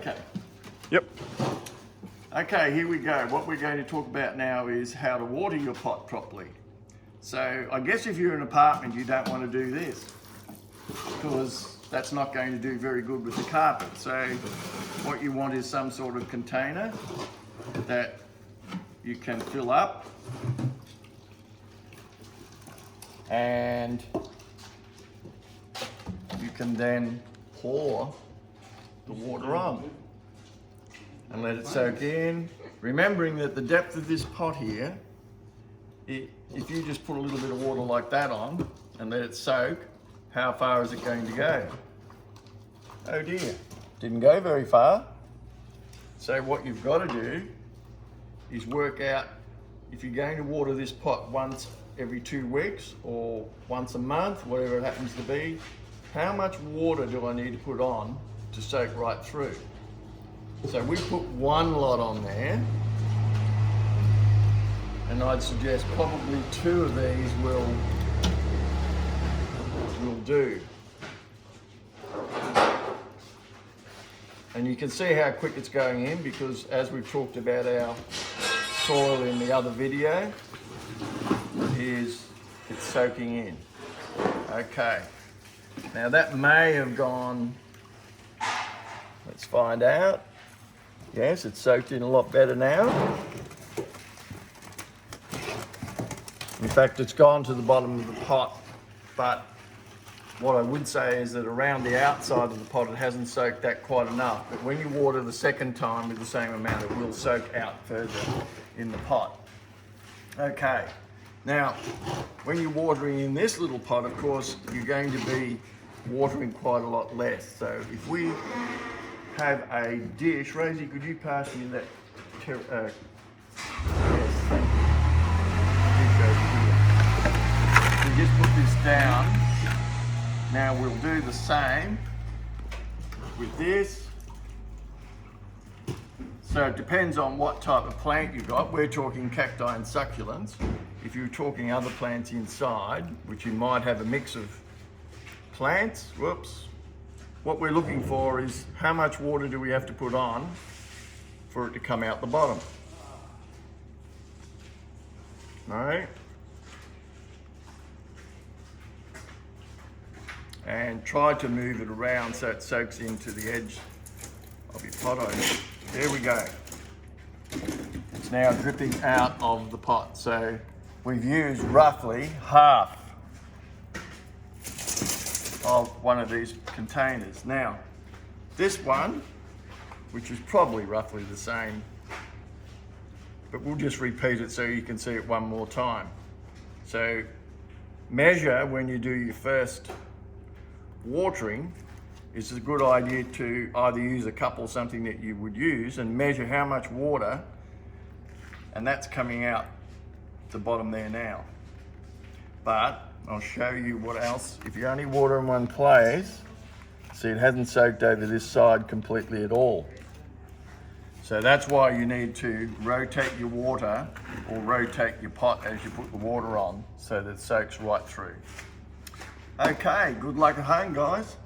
Okay. Yep. Okay, here we go. What we're going to talk about now is how to water your pot properly. So I guess if you're in an apartment, you don't want to do this because that's not going to do very good with the carpet. So what you want is some sort of container that you can fill up and you can then pour the water on and let it soak in, remembering that the depth of this pot here, if you just put a little bit of water like that on and let it soak, how far is it going to go? Oh dear, didn't go very far. So what you've got to do is work out, if you're going to water this pot once every 2 weeks or once a month, whatever it happens to be, how much water do I need to put on to soak right through? So we put 1 lot on there, and I'd suggest probably 2 of these will do. And you can see how quick it's going in because, as we've talked about our soil in the other video, it's soaking in. Okay, now that may have gone, let's find out. Yes, it's soaked in a lot better now. In fact, it's gone to the bottom of the pot, but what I would say is that around the outside of the pot it hasn't soaked that quite enough. But when you water the second time with the same amount, it will soak out further in the pot. Okay, now when you're watering in this little pot, of course, you're going to be watering quite a lot less. So if we have a dish, Rosie, could you pass me that? Yes, thank you. We just put this down. Now we'll do the same with this. So it depends on what type of plant you've got. We're talking cacti and succulents. If you're talking other plants inside, which you might have a mix of plants, whoops. What we're looking for is how much water do we have to put on for it to come out the bottom. All right. And try to move it around so it soaks into the edge of your pot opener. There we go. It's now dripping out of the pot. So we've used roughly half of one of these containers. Now, this one, which is probably roughly the same, but we'll just repeat it so you can see it one more time. So measure when you do your first watering. It's a good idea to either use a cup or something that you would use and measure how much water, and that's coming out the bottom there now. But I'll show you what else. If you only water in one place, see, it hasn't soaked over this side completely at all. So that's why you need to rotate your water or rotate your pot as you put the water on so that it soaks right through. Okay, good luck at home, guys.